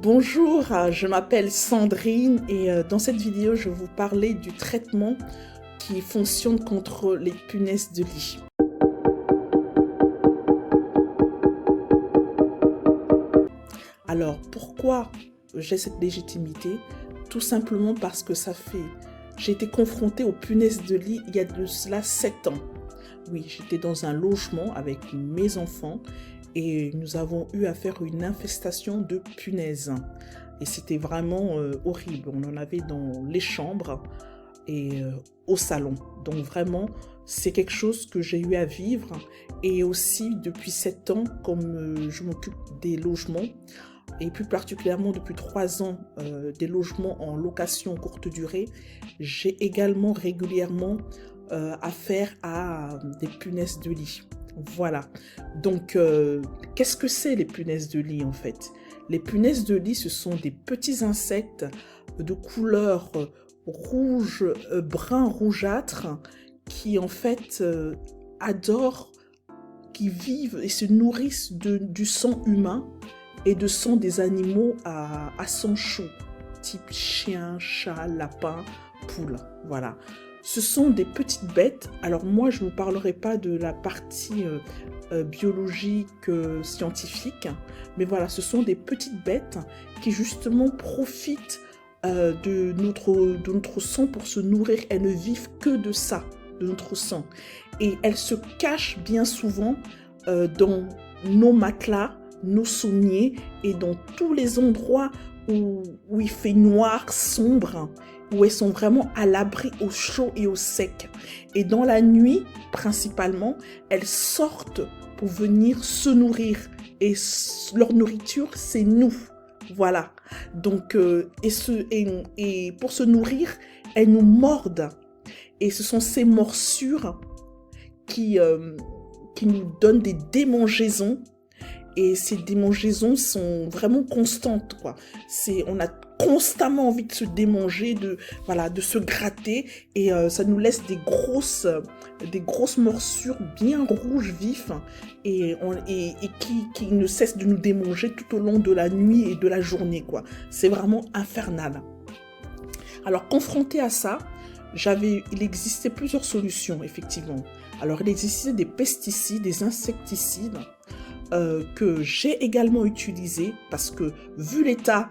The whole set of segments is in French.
Bonjour, je m'appelle Sandrine et dans cette vidéo, je vais vous parler du traitement qui fonctionne contre les punaises de lit. Alors, pourquoi j'ai cette légitimité? Tout simplement parce que j'ai été confrontée aux punaises de lit il y a de cela 7 ans. Oui, j'étais dans un logement avec mes enfants et nous avons eu à faire une infestation de punaises. Et c'était vraiment horrible. On en avait dans les chambres et au salon. Donc vraiment, c'est quelque chose que j'ai eu à vivre. Et aussi, depuis 7 ans, comme je m'occupe des logements, et plus particulièrement depuis 3 ans, des logements en location courte durée, j'ai également régulièrement affaire à des punaises de lit. Voilà. Donc, qu'est-ce que c'est les punaises de lit en fait? Les punaises de lit, ce sont des petits insectes de couleur rouge, brun rougeâtre, qui en fait adorent, qui vivent et se nourrissent du sang humain et de sang des animaux à sang chaud, type chien, chat, lapin, poule. Voilà. Ce sont des petites bêtes. Alors moi, je ne vous parlerai pas de la partie biologique, scientifique, mais voilà, ce sont des petites bêtes qui justement profitent de notre sang pour se nourrir. Elles ne vivent que de ça, de notre sang. Et elles se cachent bien souvent dans nos matelas, nos sommiers et dans tous les endroits où il fait noir, sombre, où elles sont vraiment à l'abri au chaud et au sec. Et dans la nuit, principalement, elles sortent pour venir se nourrir. Et leur nourriture, c'est nous. Voilà. Donc, et pour se nourrir, elles nous mordent. Et ce sont ces morsures qui nous donnent des démangeaisons. Et ces démangeaisons sont vraiment constantes, quoi. On a constamment envie de se démanger, de se gratter. Et ça nous laisse des grosses morsures bien rouges vifs et qui ne cessent de nous démanger tout au long de la nuit et de la journée, quoi. C'est vraiment infernal. Alors, confronté à ça, il existait plusieurs solutions, effectivement. Alors, il existait des pesticides, des insecticides, que j'ai également utilisé parce que vu l'état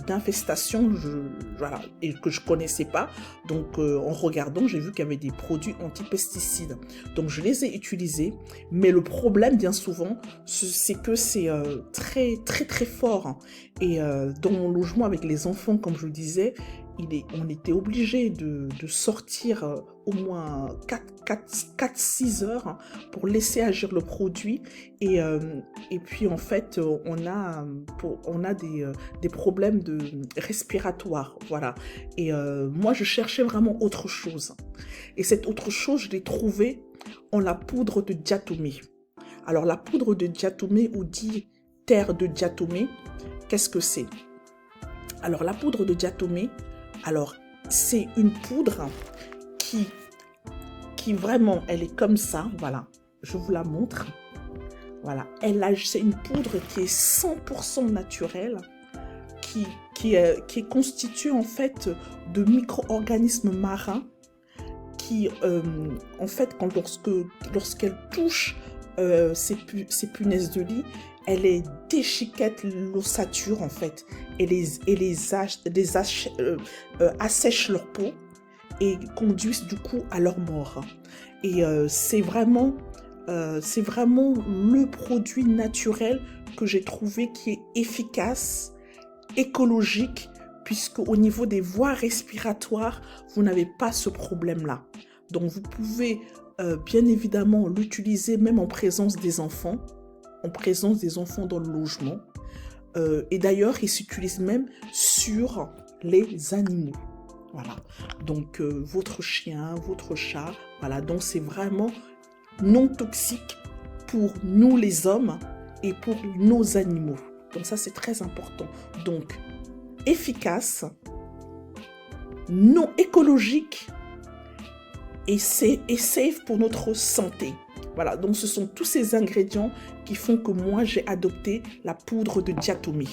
d'infestation et que je connaissais pas, donc en regardant j'ai vu qu'il y avait des produits anti-pesticides, donc je les ai utilisés, mais le problème bien souvent c'est que c'est très très très fort, hein. Et dans mon logement avec les enfants, comme je vous disais, on était obligé de sortir au moins 4-6 heures pour laisser agir le produit. Et puis en fait, on a des problèmes respiratoires. Voilà. Et moi, je cherchais vraiment autre chose. Et cette autre chose, je l'ai trouvée en la poudre de diatomée. Alors la poudre de diatomée, ou dit terre de diatomée, qu'est-ce que c'est? Alors la poudre de diatomée, c'est une poudre qui vraiment, elle est comme ça, voilà, je vous la montre, voilà, c'est une poudre qui est 100% naturelle, qui est constituée en fait de micro-organismes marins qui, en fait, lorsqu'elle touche ces punaises de lit, elle les déchiquette l'ossature en fait, et assèche leur peau et conduisent du coup à leur mort. Et c'est vraiment le produit naturel que j'ai trouvé qui est efficace, écologique, puisque au niveau des voies respiratoires, vous n'avez pas ce problème-là. Donc vous pouvez bien évidemment l'utiliser même en présence des enfants dans le logement. Et d'ailleurs, il s'utilise même sur les animaux. Voilà. Donc, votre chien, votre chat, voilà. Donc, c'est vraiment non toxique pour nous les hommes et pour nos animaux. Donc, ça, c'est très important. Donc, efficace, non écologique et safe pour notre santé. Voilà, donc ce sont tous ces ingrédients qui font que moi j'ai adopté la poudre de diatomée.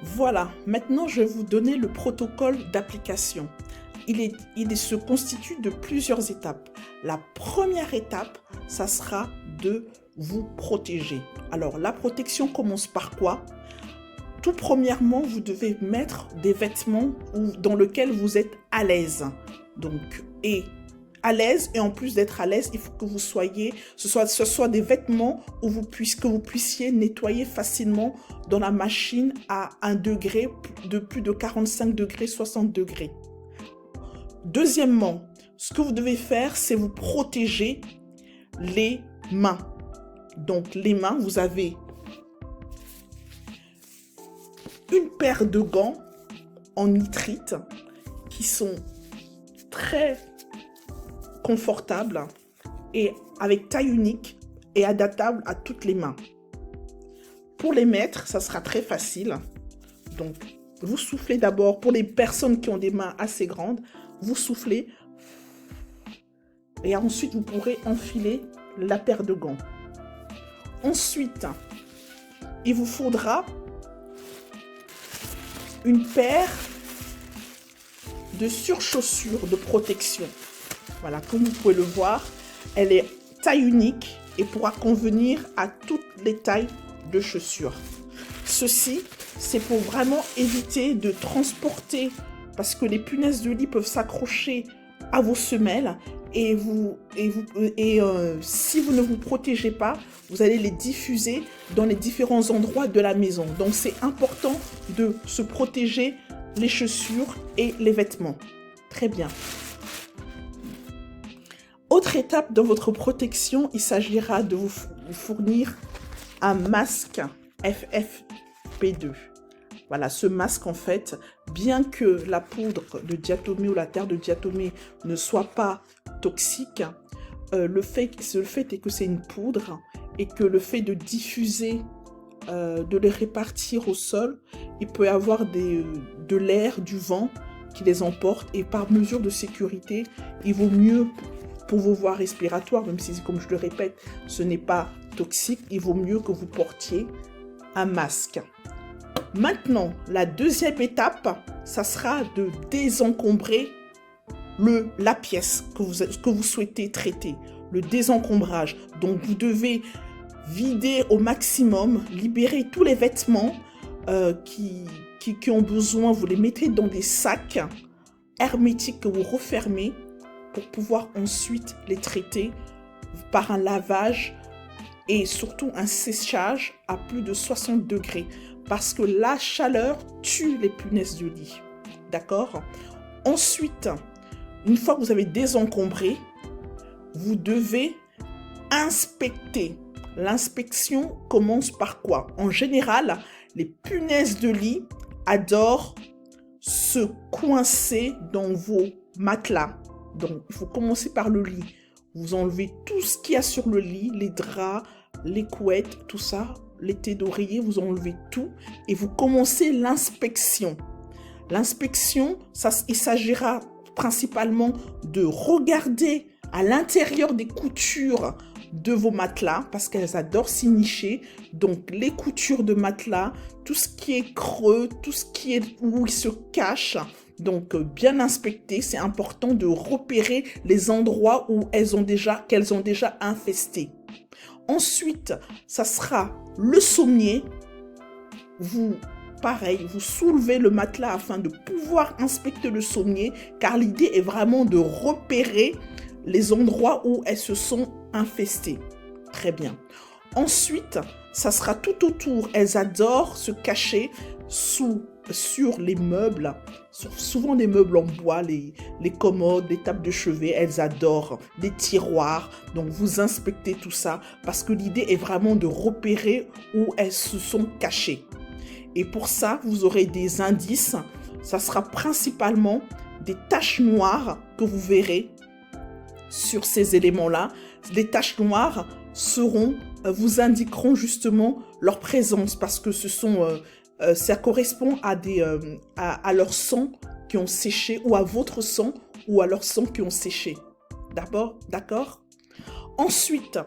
Voilà, maintenant je vais vous donner le protocole d'application. Il se constitue de plusieurs étapes. La première étape, ça sera de vous protéger. Alors la protection commence par quoi? Tout premièrement, vous devez mettre des vêtements dans lesquels vous êtes à l'aise. Donc, et à l'aise, et en plus d'être à l'aise, il faut que vous soyez, ce soit des vêtements que vous puissiez nettoyer facilement dans la machine à un degré de plus de 45 degrés, 60 degrés. Deuxièmement, ce que vous devez faire, c'est vous protéger les mains. Donc, les mains, vous avez une paire de gants en nitrite qui sont très confortables et avec taille unique et adaptable à toutes les mains. Pour les mettre, ça sera très facile. Donc, vous soufflez d'abord, pour les personnes qui ont des mains assez grandes, vous soufflez et ensuite vous pourrez enfiler la paire de gants. Ensuite, il vous faudra une paire de surchaussures de protection. Voilà, comme vous pouvez le voir, elle est taille unique et pourra convenir à toutes les tailles de chaussures. Ceci, c'est pour vraiment éviter de transporter, parce que les punaises de lit peuvent s'accrocher à vos semelles et si vous ne vous protégez pas, vous allez les diffuser dans les différents endroits de la maison. Donc c'est important de se protéger les chaussures et les vêtements. Très bien. Autre étape dans votre protection, il s'agira de vous fournir un masque FFP2. Voilà, ce masque en fait, bien que la poudre de diatomée ou la terre de diatomée ne soit pas toxique, le fait est que c'est une poudre et que le fait de diffuser, de les répartir au sol, il peut y avoir de l'air, du vent qui les emporte et par mesure de sécurité, il vaut mieux pour vos voies respiratoires, même si, comme je le répète, ce n'est pas toxique, il vaut mieux que vous portiez un masque. Maintenant, la deuxième étape, ça sera de désencombrer la pièce que vous souhaitez traiter, le désencombrage. Donc, vous devez vider au maximum, libérer tous les vêtements qui ont besoin, vous les mettez dans des sacs hermétiques que vous refermez pour pouvoir ensuite les traiter par un lavage et surtout un séchage à plus de 60 degrés parce que la chaleur tue les punaises de lit. D'accord? Ensuite, une fois que vous avez désencombré, vous devez inspecter. L'inspection commence par quoi? En général, les punaises de lit adorent se coincer dans vos matelas. Donc, il faut commencer par le lit. Vous enlevez tout ce qu'il y a sur le lit, les draps, les couettes, tout ça, les thés d'oreiller, vous enlevez tout et vous commencez l'inspection. L'inspection, il s'agira principalement de regarder à l'intérieur des coutures de vos matelas parce qu'elles adorent s'y nicher. Donc, les coutures de matelas, tout ce qui est creux, tout ce qui est où ils se cachent. Donc, bien inspecter, c'est important de repérer les endroits qu'elles ont déjà infesté. Ensuite, ça sera le sommier. Pareil, vous soulevez le matelas afin de pouvoir inspecter le sommier, car l'idée est vraiment de repérer les endroits où elles se sont infestées. Très bien. Ensuite, ça sera tout autour. Elles adorent se cacher sur les meubles, souvent des meubles en bois, les commodes, les tables de chevet, elles adorent, des tiroirs. Donc, vous inspectez tout ça parce que l'idée est vraiment de repérer où elles se sont cachées. Et pour ça, vous aurez des indices. Ça sera principalement des taches noires que vous verrez sur ces éléments-là. Les taches noires vous indiqueront justement leur présence parce que ça correspond à leur sang qui ont séché ou à votre sang ou à leur sang qui ont séché. D'accord? Ensuite,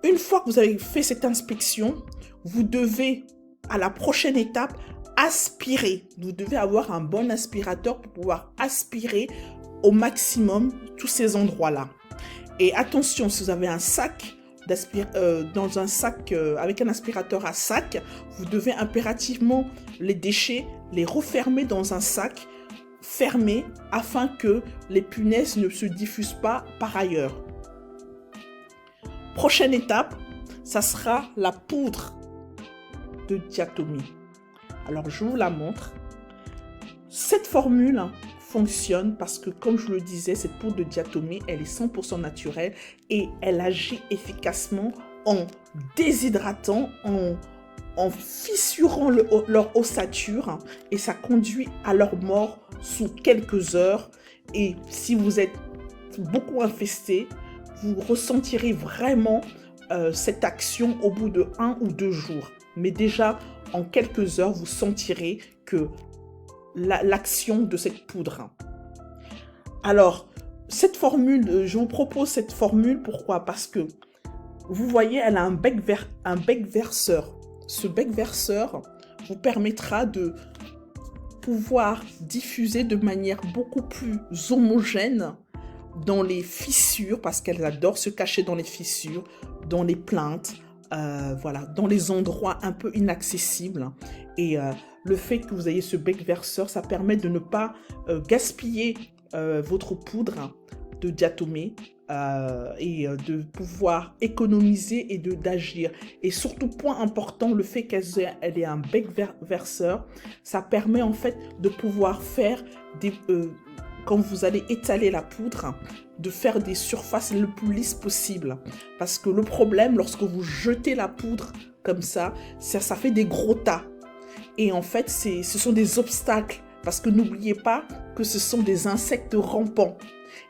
une fois que vous avez fait cette inspection, vous devez, à la prochaine étape, aspirer. Vous devez avoir un bon aspirateur pour pouvoir aspirer au maximum tous ces endroits-là. Et attention, si vous avez un sac, dans un sac avec un aspirateur à sac, vous devez impérativement les déchets, les refermer dans un sac fermé afin que les punaises ne se diffusent pas par ailleurs. Prochaine étape, ça sera la poudre de diatomée. Alors, je vous la montre. Cette formule fonctionne parce que, comme je le disais, cette poudre de diatomée, elle est 100% naturelle et elle agit efficacement en déshydratant, en fissurant leur ossature et ça conduit à leur mort sous quelques heures. Et si vous êtes beaucoup infesté, vous ressentirez vraiment cette action au bout de 1 ou 2 jours. Mais déjà, en quelques heures, vous sentirez que l'action de cette poudre. Alors, cette formule, je vous propose cette formule, pourquoi? Parce que, vous voyez, elle a un bec verseur. Ce bec verseur vous permettra de pouvoir diffuser de manière beaucoup plus homogène dans les fissures, parce qu'elle adore se cacher dans les fissures, dans les plinthes, voilà, dans les endroits un peu inaccessibles. Et le fait que vous ayez ce bec verseur, ça permet de ne pas gaspiller votre poudre de diatomée et de pouvoir économiser et d'agir. Et surtout, point important, le fait qu'elle ait un bec verseur, ça permet en fait de pouvoir faire des... quand vous allez étaler la poudre, de faire des surfaces le plus lisses possible. Parce que le problème, lorsque vous jetez la poudre comme ça fait des gros tas. Et en fait, ce sont des obstacles. Parce que n'oubliez pas que ce sont des insectes rampants.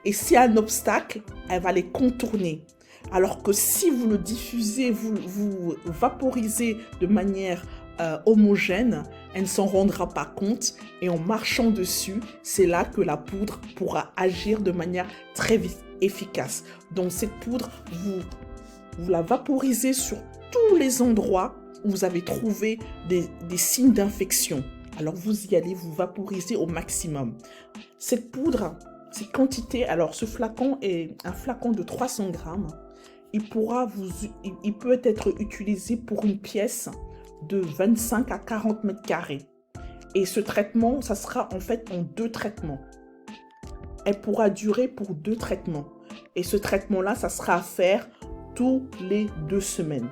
Et s'il y a un obstacle, elle va les contourner. Alors que si vous le diffusez, vous vaporisez de manière homogène, elle ne s'en rendra pas compte et en marchant dessus, c'est là que la poudre pourra agir de manière très efficace. Donc cette poudre, vous la vaporisez sur tous les endroits où vous avez trouvé des signes d'infection. Alors vous y allez, vous vaporisez au maximum. Cette poudre, cette quantité, alors ce flacon est un flacon de 300 grammes. Il peut être utilisé pour une pièce de 25 à 40 mètres carrés. Et ce traitement, ça sera en fait en 2 traitements. Elle pourra durer pour 2 traitements. Et ce traitement-là, ça sera à faire tous les 2 semaines.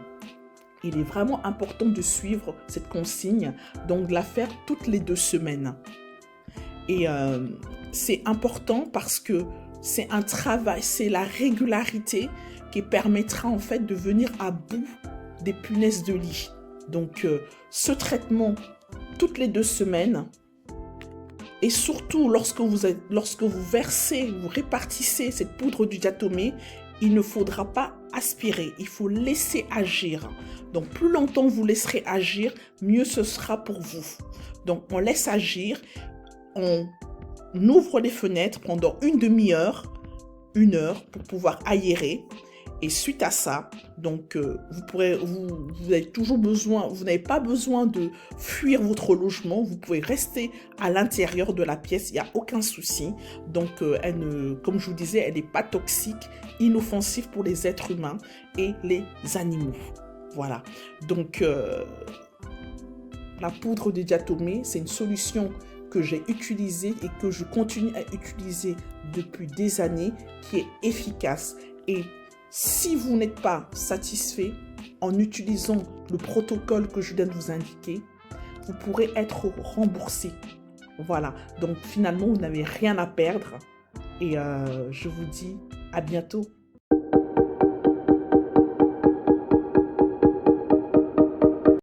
Il est vraiment important de suivre cette consigne, donc de la faire toutes les 2 semaines. Et c'est important parce que c'est un travail, c'est la régularité qui permettra en fait de venir à bout des punaises de lit. Donc, ce traitement, toutes les 2 semaines, et surtout lorsque vous versez, vous répartissez cette poudre du diatomée, il ne faudra pas aspirer, il faut laisser agir. Donc, plus longtemps vous laisserez agir, mieux ce sera pour vous. Donc, on laisse agir, on ouvre les fenêtres pendant une demi-heure, 1 heure pour pouvoir aérer. Et suite à ça, donc vous avez toujours besoin, vous n'avez pas besoin de fuir votre logement, vous pouvez rester à l'intérieur de la pièce, il n'y a aucun souci. Donc comme je vous disais, elle n'est pas toxique, inoffensive pour les êtres humains et les animaux. Voilà, donc la poudre de diatomée, c'est une solution que j'ai utilisée et que je continue à utiliser depuis des années, qui est efficace. Et si vous n'êtes pas satisfait en utilisant le protocole que je viens de vous indiquer, vous pourrez être remboursé. Voilà, donc finalement, vous n'avez rien à perdre. Et je vous dis à bientôt.